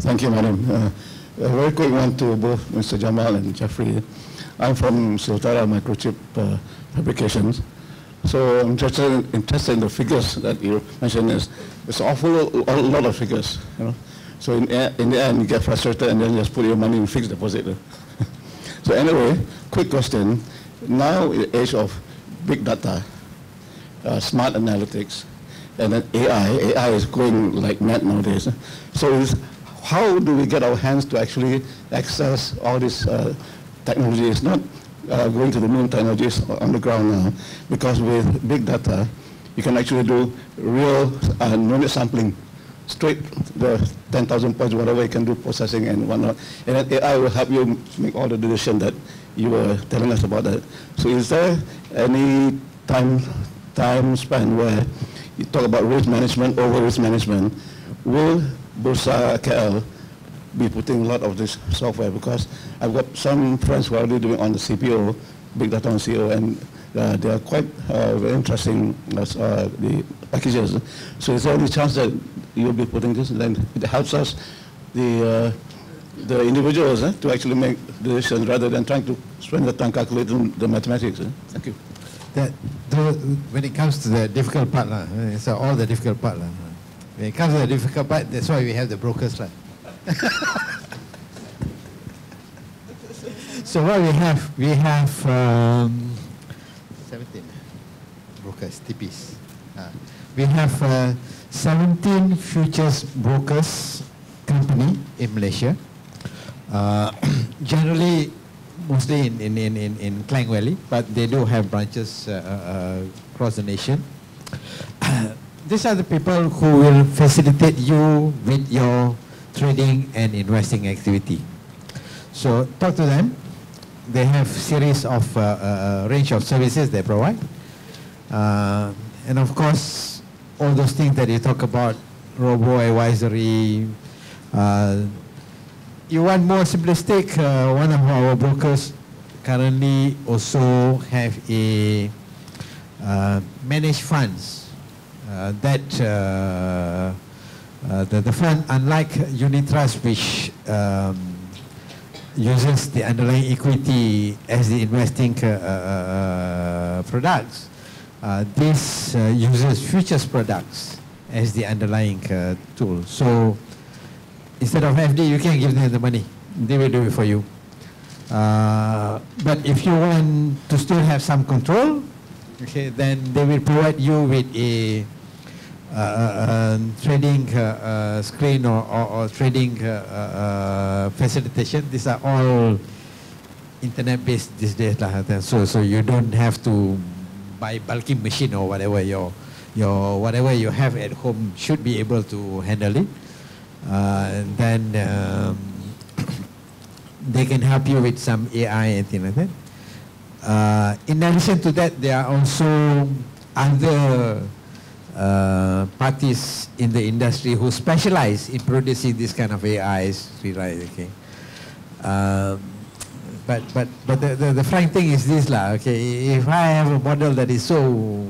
Thank you, Madam. A very quick one to both Mr. Jamal and Jeffrey. I'm from Siltara Microchip Fabrications. So I'm interested in the figures that you mentioned. It's a lot of figures. You know? So in the end, you get frustrated and then just put your money in fixed deposit. So anyway, quick question. Now, in the age of big data, smart analytics, and then AI is going like mad nowadays. So how do we get our hands to actually access all this technology? It's not going to the moon technologies on the ground now, because with big data, you can actually do real no-net sampling, straight the 10,000 points, whatever you can do, processing and whatnot. And then AI will help you make all the decisions that you were telling us about that. So is there any time span where you talk about risk management, over risk management? Will Bursa KL be putting a lot of this software? Because I've got some friends who are already doing on the CPO, big data on CO, and they are quite very interesting the packages. So is there any chance that you'll be putting this, and then it helps us, the individuals, to actually make decisions rather than trying to spend the time calculating the mathematics? Thank you. When it comes to the difficult part, it's all the difficult part. When it comes to the difficult part, that's why we have the brokers. So what we have 17 brokers, TPs. We have 17 futures brokers company in Malaysia. Generally, mostly in Klang Valley, but they do have branches across the nation. These are the people who will facilitate you with your trading and investing activity. So talk to them. They have series of range of services they provide, and of course all those things that you talk about, robo advisory. You want more simplistic? One of our brokers currently also have a managed funds that the fund, unlike unit trust, which uses the underlying equity as the investing products, this uses futures products as the underlying tool. So instead of FD, you can give them the money. They will do it for you. But if you want to still have some control, okay, then they will provide you with a trading screen or trading facilitation. These are all internet-based these days, so you don't have to buy bulky machine or whatever. Your whatever you have at home should be able to handle it. And then they can help you with some AI and things like that. In addition to that, there are also other parties in the industry who specialize in producing this kind of AIs, right? Okay. But the frank thing is this, okay. If I have a model that is so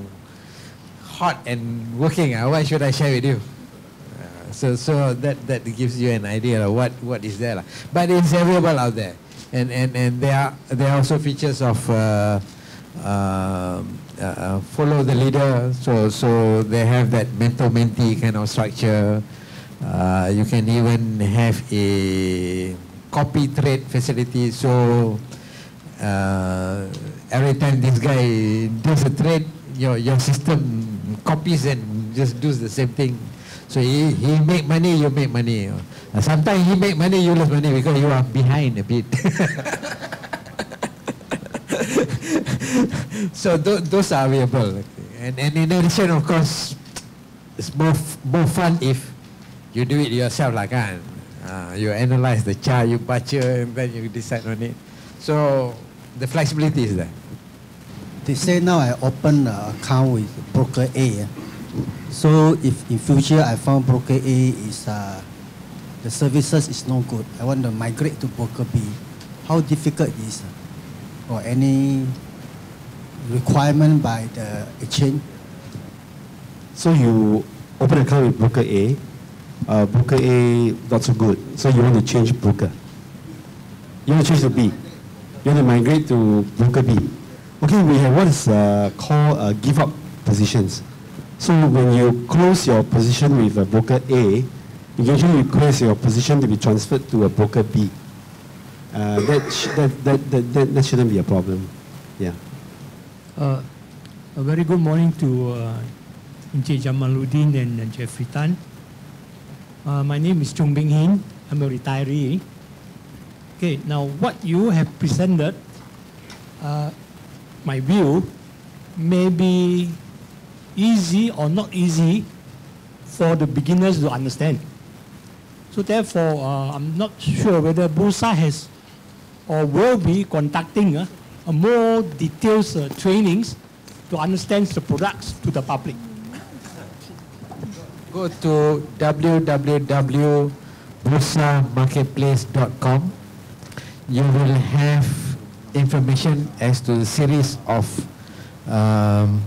hot and working, why should I share with you? So that gives you an idea of what is there, but it's available out there, and there are also features of follow the leader. So they have that mentor-mentee kind of structure. You can even have a copy trade facility. So every time this guy does a trade, your system copies and just does the same thing. So he make money, you make money. Sometimes he make money, you lose money because you are behind a bit. So those are available. And in addition, of course, it's more fun if you do it yourself, you analyze the chart, you baca, and then you decide on it. So the flexibility is there. They say now I open an account with broker A. So if in future I found broker A is the services is no good, I want to migrate to broker B. How difficult is or any requirement by the exchange? So you open an account with broker A, broker A not so good, so you want to change broker. You want to change to B. You want to migrate to broker B. Okay, we have what is called give up positions. So when you close your position with a broker A, you usually request your position to be transferred to a broker B. That shouldn't be a problem. Yeah. A very good morning to Encik Jamaluddin and Jeffrey Tan. My name is Chung Bing Hin. I'm a retiree. Okay, now what you have presented, my view, may be easy or not easy for the beginners to understand. So therefore, I'm not sure whether Bursa has or will be conducting a more detailed trainings to understand the products to the public. Go to www.bursamarketplace.com. You will have information as to the series of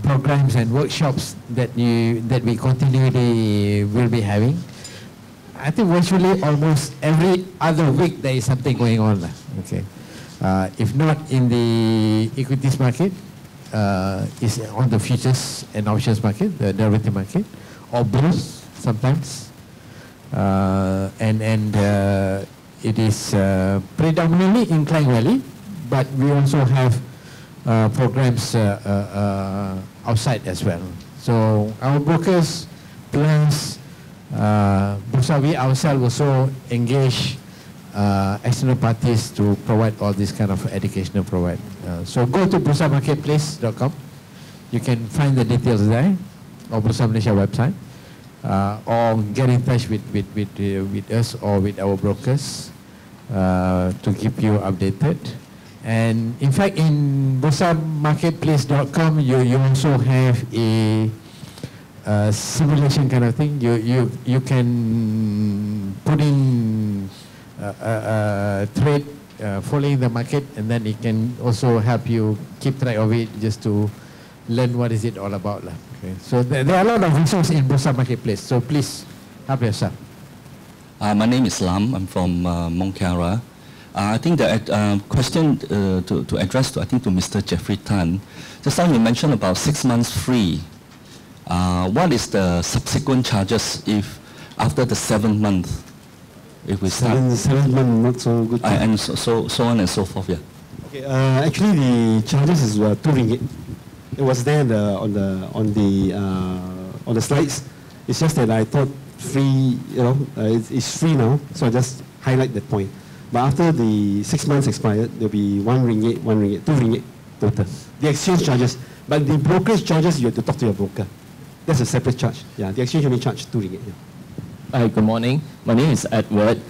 programs and workshops that we continually will be having. I think virtually almost every other week there is something going on. Okay, if not in the equities market, is on the futures and options market, the derivative market, or both sometimes, and it is predominantly in Klang Valley, but we also have programs outside as well. So our brokers plus Bursa, we ourselves also engage external parties to provide all this kind of educational provide. So go to bursamarketplace.com. You can find the details there, or Bursa Malaysia website, or get in touch with us or with our brokers to keep you updated. And in fact, in bursamarketplace.com, you also have a simulation kind of thing. You can put in trade following the market, and then it can also help you keep track of it, just to learn what is it all about. Okay. So there are a lot of resources in Bursa Marketplace. So please help yourself. My name is Lam. I'm from Mongkara. I think the question to address to Mr. Jeffrey Tan. Just now you mentioned about 6 months free. What is the subsequent charges if after the 7th month, if we start? 7th month not so good. And so on and so forth. Yeah. Okay. Actually, the charges is 2 ringgit. It was there on the slides. It's just that I thought free, it's free now, so I just highlight that point. But after the 6 months expired, there'll be 1 ringgit, 2 ringgit total. The exchange charges, but the brokerage charges, you have to talk to your broker. That's a separate charge. Yeah, the exchange only charge 2 ringgit. Yeah. Hi, good morning. My name is Edward.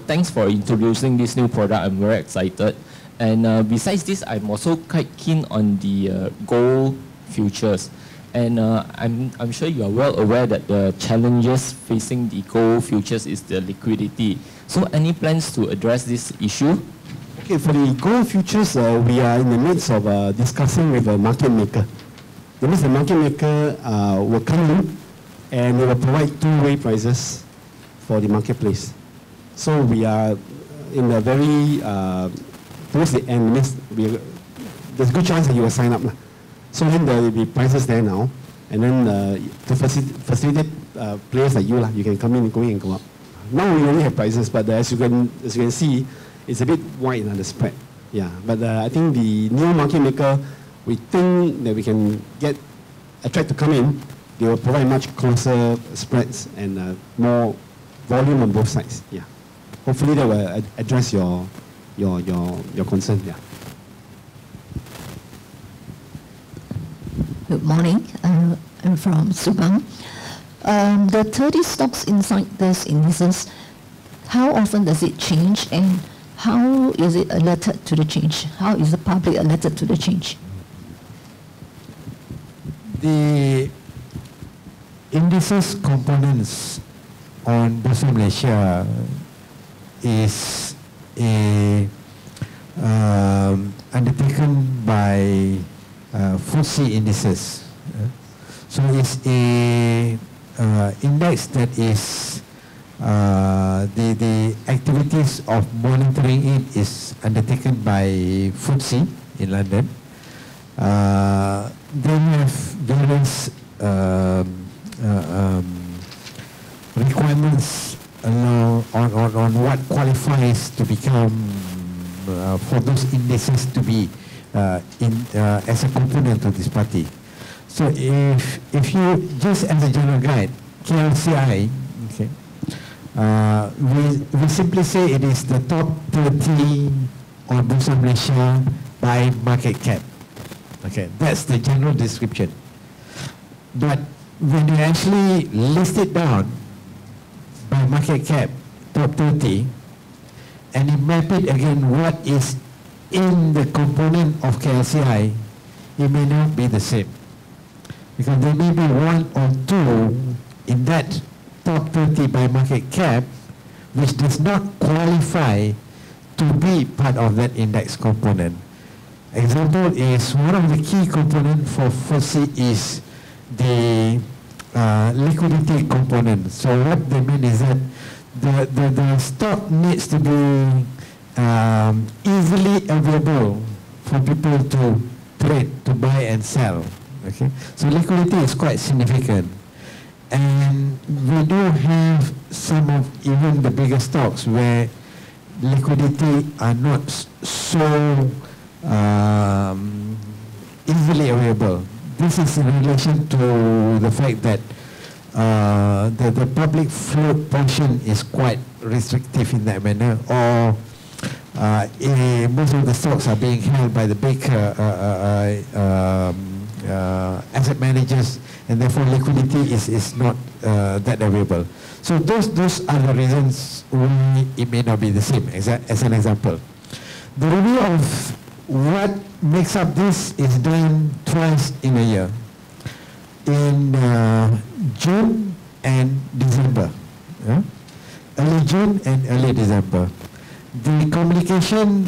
Thanks for introducing this new product. I'm very excited. And besides this, I'm also quite keen on the gold futures. And I'm sure you are well aware that the challenges facing the gold futures is the liquidity. So any plans to address this issue? Okay, for the gold futures, we are in the midst of discussing with a market maker. That means the market maker will come in and they will provide two-way prices for the marketplace. So we are in the very, towards the end, there's a good chance that you will sign up. So then there will be prices there now, and then to facilitate players like you, you can come in, go in and go up. Now we only have prices, but as you can see, it's a bit wide on the spread. Yeah, but I think the new market maker, we think that we can attract to come in. They will provide much closer spreads and more volume on both sides. Yeah, hopefully that will address your concern. Yeah. Good morning. I'm from Subang. The 30 stocks inside this indices, how often does it change, and how is it alerted to the change? How is the public alerted to the change? The indices components on Bursa Malaysia is undertaken by FTSE indices. So it's a index that is The activities of monitoring it is undertaken by FTSE in London. They have various requirements on what qualifies to become for those indices to be as a component of this party. So if you just as a general guide, KLCI, okay, we simply say it is the top 30 on Bursa Malaysia by market cap. Okay, that's the general description. But when you actually list it down by market cap, top 30, and you map it again what is in the component of KLCI, it may not be the same. Because there may be one or two in that top 30 by market cap which does not qualify to be part of that index component. Example is one of the key components for FTSE is the liquidity component. So what they mean is that the stock needs to be easily available for people to trade, to buy and sell. Okay, so liquidity is quite significant, and we do have some of even the bigger stocks where liquidity are not so easily available. This is in relation to the fact that the public float portion is quite restrictive in that manner, or most of the stocks are being held by the big asset managers, and therefore liquidity is not that available. So those are the reasons why it may not be the same. As an example, the review of what makes up this is done twice in a year, in June and December, early June and early December. The communication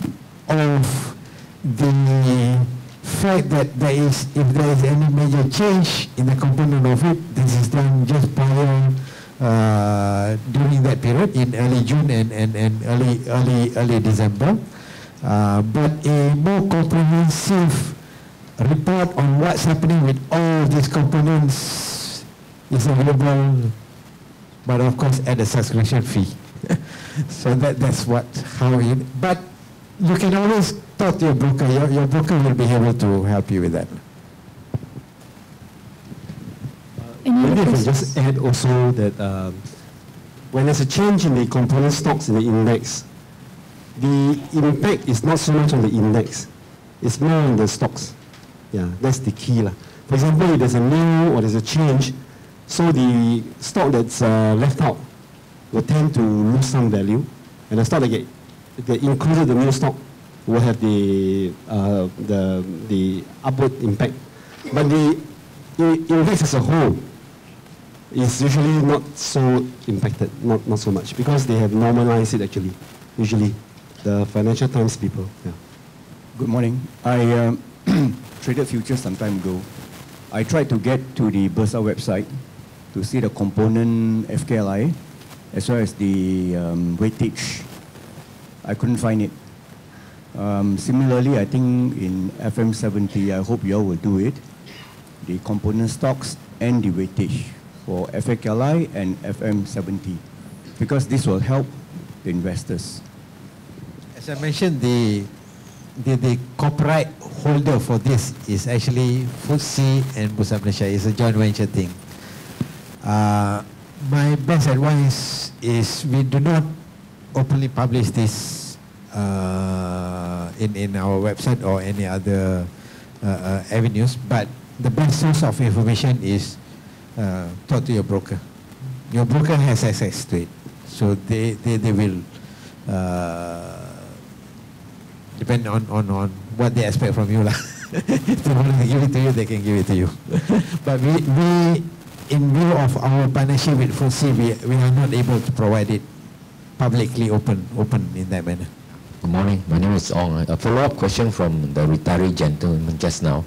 of the fact that if there is any major change in the component of it, this is done just prior during that period in early June and early December. But a more comprehensive report on what's happening with all these components is available, but of course at a subscription fee. So that's how it. But you can always talk to your broker. Your broker will be able to help you with that. Maybe I can just add also that when there's a change in the component stocks in the index, the impact is not so much on the index, it's more on the stocks. Yeah, that's the key. For example, if there's a new or there's a change, so the stock that's left out will tend to lose some value, and the stock that get included, the new stock, will have the upward impact. But the index as a whole is usually not so impacted, not so much, because they have normalized it actually, usually, the Financial Times people. Yeah. Good morning. I traded futures some time ago. I tried to get to the Bursa website to see the component FKLI, as well as the weightage. I couldn't find it. Similarly, I think in FM70, I hope you all will do it, the component stocks and the weightage for FKLI and FM70, because this will help the investors. As I mentioned, the copyright holder for this is actually FTSE and Bursa Malaysia. It's a joint venture thing. My best advice is we do not openly publish this in our website or any other avenues, but the best source of information is talk to your broker. Your broker has access to it, so they will depend on what they expect from you. If they want to give it to you, they can give it to you. But we in view of our partnership with FTSE, we are not able to provide it publicly open in that manner. Good morning. My name is Ong. A follow-up question from the retiree gentleman just now.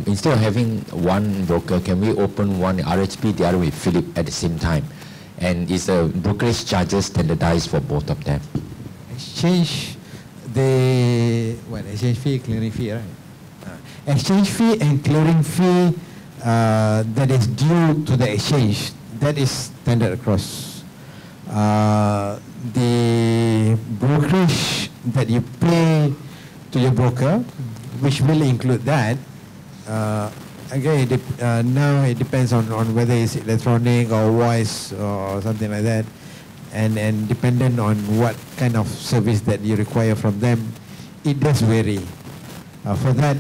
Instead of having one broker, can we open one RHP, the other with Philip at the same time? And is the brokerage charges standardized for both of them? Exchange, exchange fee, clearing fee, right? Exchange fee and clearing fee that is due to the exchange, that is standard across. The brokerage that you pay to your broker, which will include that, again, now it depends on whether it's electronic or voice or something like that, and dependent on what kind of service that you require from them, it does vary. For that,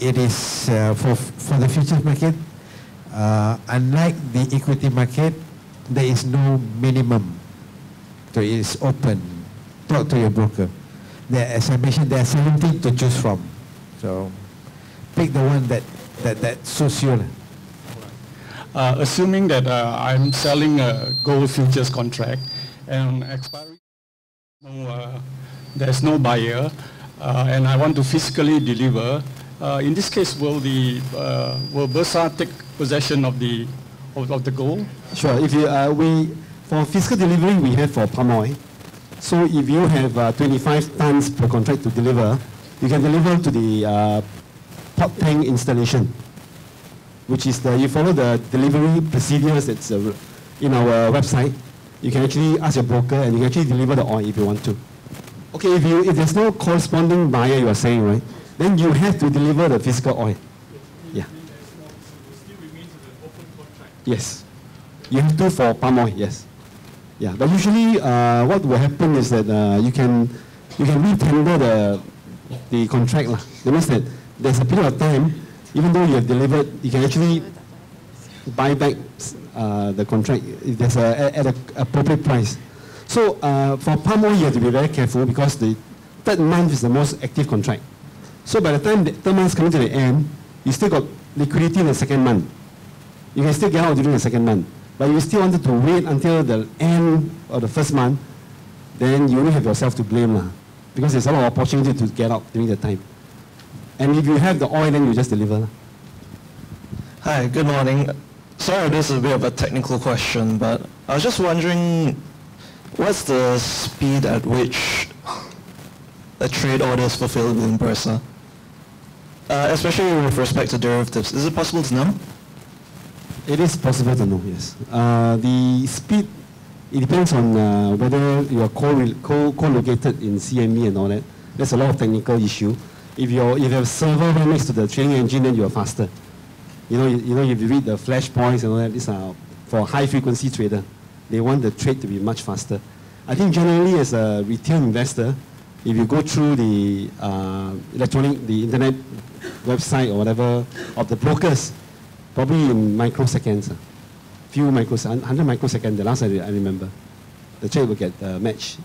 it is for the futures market, unlike the equity market, there is no minimum. So it is open. Talk to your broker. As I mentioned, there are 17 to choose from. So pick the one that suits you. Assuming that I'm selling a gold futures contract and expiry, there's no buyer, and I want to physically deliver. In this case, will Bursa take possession of the gold? Sure. If you for physical delivery, we have for palm oil. So if you have 25 tons per contract to deliver, you can deliver to the pot tank installation, which is you follow the delivery procedures that's in our website. You can actually ask your broker, and you can actually deliver the oil if you want to. Okay, if there's no corresponding buyer, you are saying, right? Then you have to deliver the physical oil. Yeah. Yes. You have to for palm oil, yes. Yeah, but usually what will happen is that you can re-tender the contract. That means that there's a period of time, even though you have delivered, you can actually buy back the contract if there's at an appropriate price. So for palm oil, you have to be very careful because the third month is the most active contract. So by the time the third month is coming to the end, you still got liquidity in the second month. You can still get out during the second month. But if you still wanted to wait until the end of the first month, then you only have yourself to blame, because there's a lot of opportunity to get out during the time. And if you have the oil, then you just deliver. Hi, good morning. Sorry, this is a bit of a technical question, but I was just wondering, what's the speed at which a trade order is fulfilled within Bursa? Especially with respect to derivatives. Is it possible to know? It is possible to know, yes. The speed, it depends on whether you are co-located in CME and all that. There's a lot of technical issue. If you have a server right next to the trading engine, then you are faster. You know, if you read the flash points and all that, these are for high frequency trader. They want the trade to be much faster. I think generally as a retail investor, if you go through the the internet website or whatever of the brokers, probably in microseconds, 100 microseconds, the last I remember, the trade will get matched